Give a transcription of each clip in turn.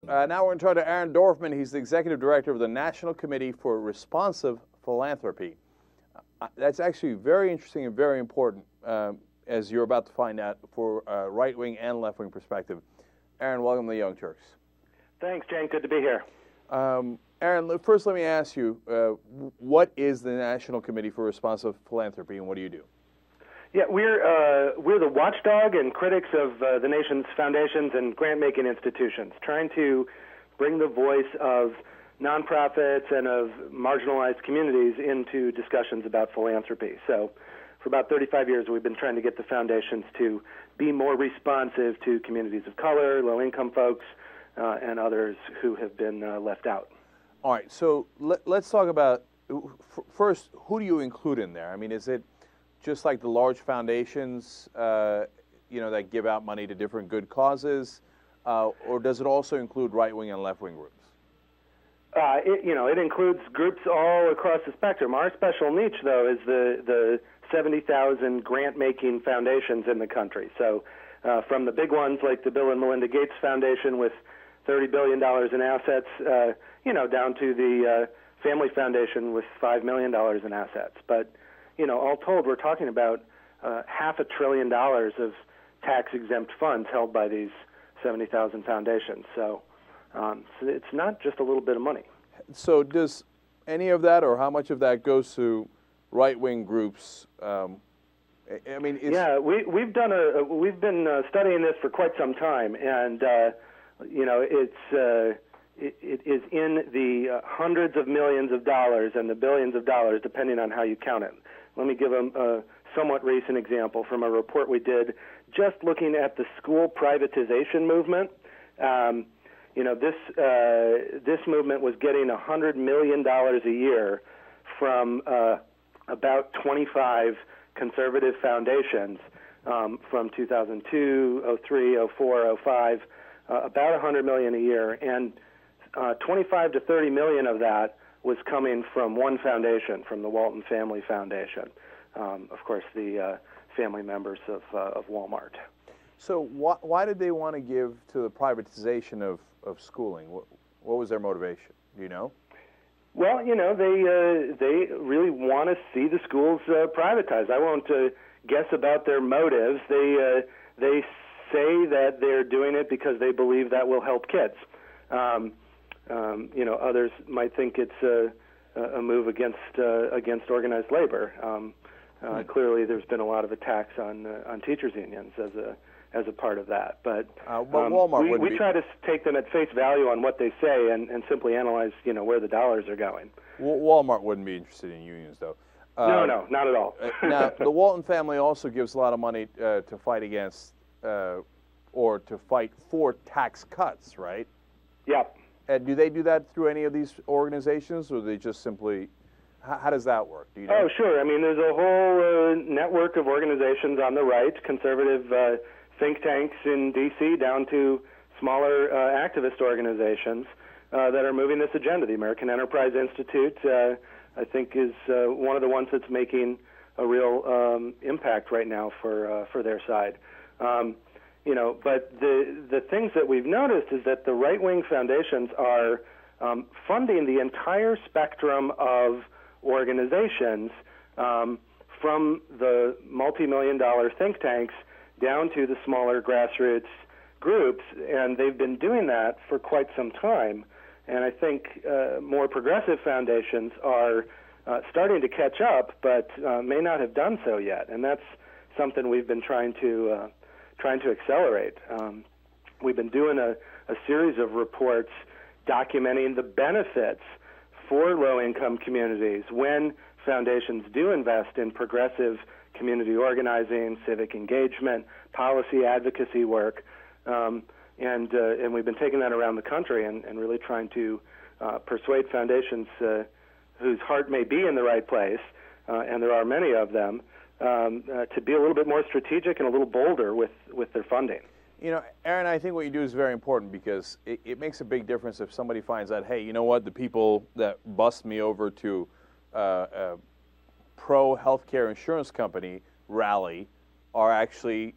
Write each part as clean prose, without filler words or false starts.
Now we're going to turn to Aaron Dorfman. He's the Executive Director of the National Committee for Responsive Philanthropy. That's actually very interesting and very important, as you're about to find out, for a right-wing and left-wing perspective. Aaron, welcome to the Young Turks. Thanks, Jane. Good to be here. Aaron, first let me ask you, what is the National Committee for Responsive Philanthropy, and what do you do? Yeah, we're the watchdog and critics of the nation's foundations and grant-making institutions, trying to bring the voice of nonprofits and of marginalized communities into discussions about philanthropy. So for about 35 years, we've been trying to get the foundations to be more responsive to communities of color, low-income folks, and others who have been left out. All right, so let's talk about, first, who do you include in there? I mean, is it just like the large foundations, that give out money to different good causes, or does it also include right-wing and left-wing groups? It includes groups all across the spectrum. Our special niche, though, is the 70,000 grant-making foundations in the country. So from the big ones like the Bill and Melinda Gates Foundation with $30 billion in assets, down to the Family Foundation with $5 million in assets. But all told, we're talking about $500 billion of tax-exempt funds held by these 70,000 foundations. So it's not just a little bit of money. So does any of that, or how much of that, goes to right-wing groups? Yeah, we've been studying this for quite some time, and it is in the hundreds of millions of dollars and the billions of dollars, depending on how you count it. Let me give a somewhat recent example from a report we did just looking at the school privatization movement. This movement was getting $100 million a year from about 25 conservative foundations from 2002, 03, 04, 05, about $100 million a year, and 25 to 30 million of that was coming from one foundation, from the Walton Family Foundation, of course, the family members of Walmart. So why did they want to give to the privatization of schooling? What was their motivation? Do you know? Well, they really want to see the schools privatized. I won't guess about their motives. They say that they're doing it because they believe that will help kids. Others might think it's a move against organized labor. Clearly, there's been a lot of attacks on teachers' unions as a part of that. But Walmart we try to take them at face value on what they say and simply analyze, where the dollars are going. Walmart wouldn't be interested in unions, though. No, not at all. Now, the Walton family also gives a lot of money to fight against or to fight for tax cuts, right? Yep. And do they do that through any of these organizations, or they just simply, how does that work? Do you know? Oh, sure. I mean, there's a whole network of organizations on the right, conservative think tanks in D.C. down to smaller activist organizations that are moving this agenda. The American Enterprise Institute, I think, is one of the ones that's making a real impact right now for their side. But the things that we've noticed is that the right-wing foundations are funding the entire spectrum of organizations, from the multi-million-dollar think tanks down to the smaller grassroots groups, and they've been doing that for quite some time. And I think more progressive foundations are starting to catch up, but may not have done so yet, and that's something we've been trying to accelerate. We've been doing a series of reports documenting the benefits for low-income communities when foundations do invest in progressive community organizing, civic engagement, policy advocacy work, and we've been taking that around the country and really trying to persuade foundations whose heart may be in the right place, and there are many of them, to be a little bit more strategic and a little bolder with their funding. Aaron, I think what you do is very important because it makes a big difference if somebody finds out, hey, you know what, the people that bust me over to a pro-healthcare insurance company rally are actually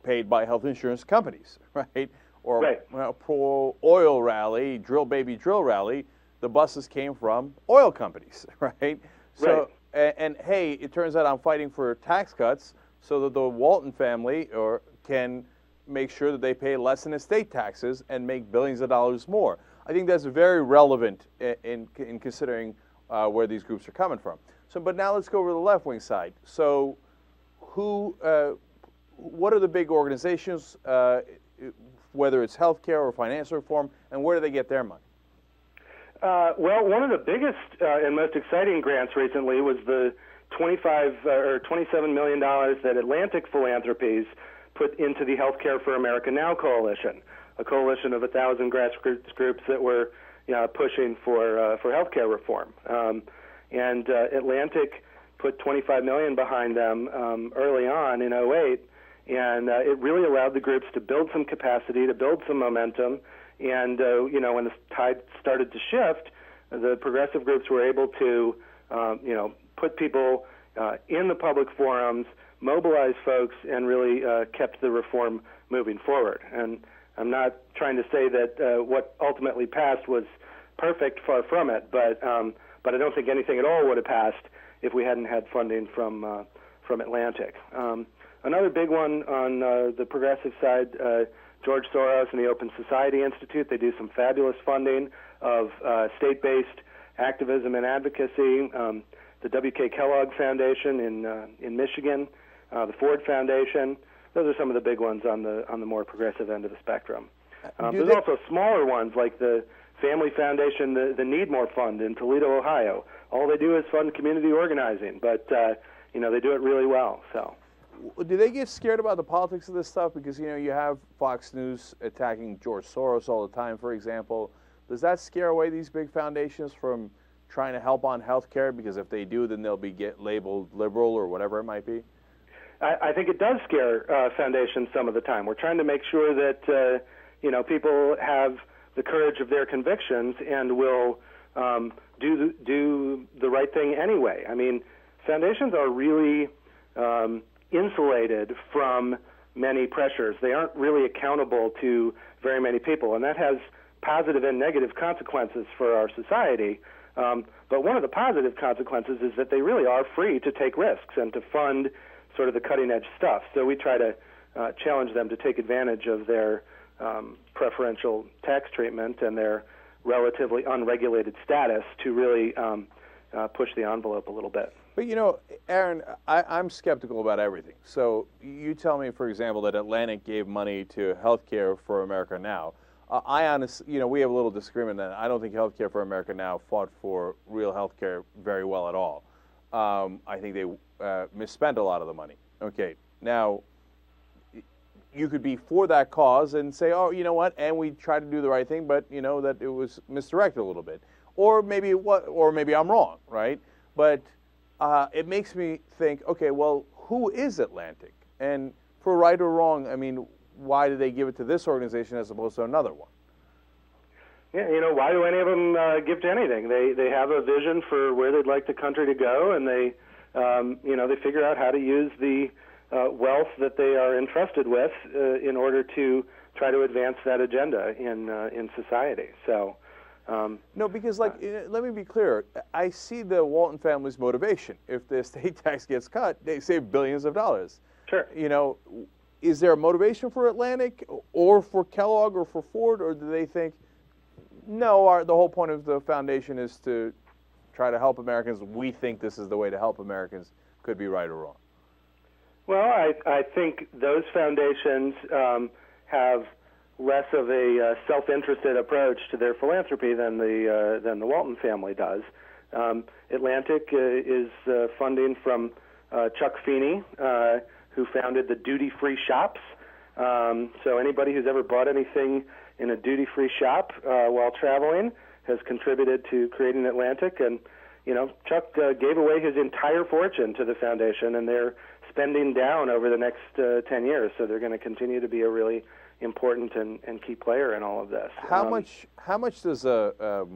paid by health insurance companies, right? or right. pro-oil rally, drill baby drill rally, the buses came from oil companies, right? So, and hey, it turns out I'm fighting for tax cuts so that the Walton family can make sure that they pay less in estate taxes and make billions of dollars more. I think that's very relevant in considering where these groups are coming from. So, but now let's go over to the left-wing side. So, what are the big organizations, whether it's healthcare or financial reform, and where do they get their money? Well, one of the biggest and most exciting grants recently was the $27 million that Atlantic Philanthropies put into the Healthcare for America Now coalition, a coalition of 1,000 grassroots groups that were pushing for healthcare reform. And Atlantic put $25 million behind them early on in '08, and it really allowed the groups to build some capacity, to build some momentum. And when the tide started to shift, the progressive groups were able to put people in the public forums, mobilize folks, and really kept the reform moving forward. And I'm not trying to say that what ultimately passed was perfect, far from it, but I don't think anything at all would have passed if we hadn't had funding from Atlantic. Another big one on the progressive side, George Soros and the Open Society Institute, they do some fabulous funding of state-based activism and advocacy. The W.K. Kellogg Foundation in Michigan, the Ford Foundation. Those are some of the big ones on the more progressive end of the spectrum. There's also smaller ones like the Family Foundation, the Need More Fund in Toledo, Ohio. All they do is fund community organizing, but they do it really well. So, do they get scared about the politics of this stuff? Because you have Fox News attacking George Soros all the time, for example. Does that scare away these big foundations from trying to help on health care? Because if they do, then they'll get labeled liberal or whatever it might be. I think it does scare foundations some of the time. We're trying to make sure that people have the courage of their convictions and will do the right thing anyway. I mean, foundations are really insulated from many pressures. They aren't really accountable to very many people, and that has positive and negative consequences for our society. But one of the positive consequences is that they really are free to take risks and to fund sort of the cutting-edge stuff. So we try to challenge them to take advantage of their preferential tax treatment and their relatively unregulated status to really push the envelope a little bit. But Aaron, I'm skeptical about everything. So you tell me, for example, that Atlantic gave money to Healthcare for America Now. I honestly, we have a little disagreement on that. I don't think Healthcare for America Now fought for real healthcare very well at all. I think they misspent a lot of the money. Okay, now you could be for that cause and say, oh, you know what, and we tried to do the right thing, but that it was misdirected a little bit, or maybe I'm wrong, right? But it makes me think, okay, well, who is Atlantic? And for right or wrong, I mean, why did they give it to this organization as opposed to another one? Yeah, why do any of them give to anything? They have a vision for where they'd like the country to go, and they figure out how to use the wealth that they are entrusted with in order to try to advance that agenda in society. So. No, because let me be clear. I see the Walton family's motivation. If the estate tax gets cut, they save billions of dollars. Sure. Is there a motivation for Atlantic or for Kellogg or for Ford, or do they think, no, the whole point of the foundation is to try to help Americans. We think this is the way to help Americans. Could be right or wrong. Well, I think those foundations have less of a self-interested approach to their philanthropy than the Walton family does. Atlantic is funding from Chuck Feeney, who founded the duty-free shops. So anybody who's ever bought anything in a duty-free shop while traveling has contributed to creating Atlantic. And Chuck gave away his entire fortune to the foundation, and they're spending down over the next 10 years. So they're going to continue to be a really important and key player in all of this. How much does a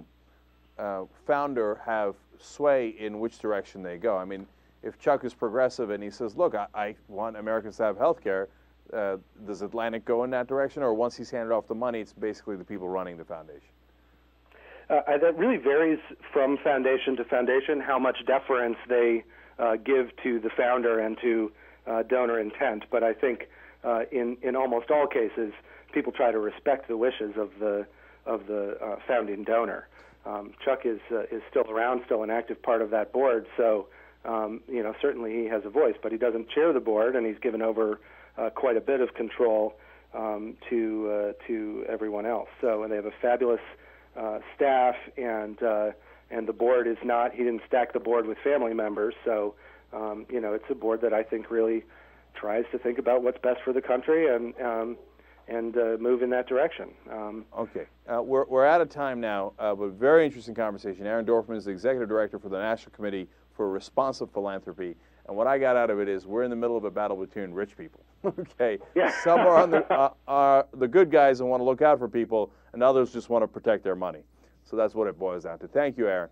founder have sway in which direction they go? I mean, if Chuck is progressive and he says, look, I want Americans to have health care, Does Atlantic go in that direction, or once he's handed off the money, it's basically the people running the foundation? That really varies from foundation to foundation how much deference they give to the founder and to donor intent. But I think in almost all cases, people try to respect the wishes of the founding donor. Chuck is still around, still an active part of that board, so certainly he has a voice, but he doesn't chair the board, and he's given over quite a bit of control to everyone else. So, and they have a fabulous staff, and the board is not. He didn't stack the board with family members, so it's a board that I think really tries to think about what's best for the country and move in that direction. Okay. We're out of time now, but very interesting conversation. Aaron Dorfman is the Executive Director for the National Committee for Responsive Philanthropy, and what I got out of it is we're in the middle of a battle between rich people. Okay. Yeah. Some are on the good guys and want to look out for people, and others just want to protect their money. So that's what it boils down to. Thank you, Aaron.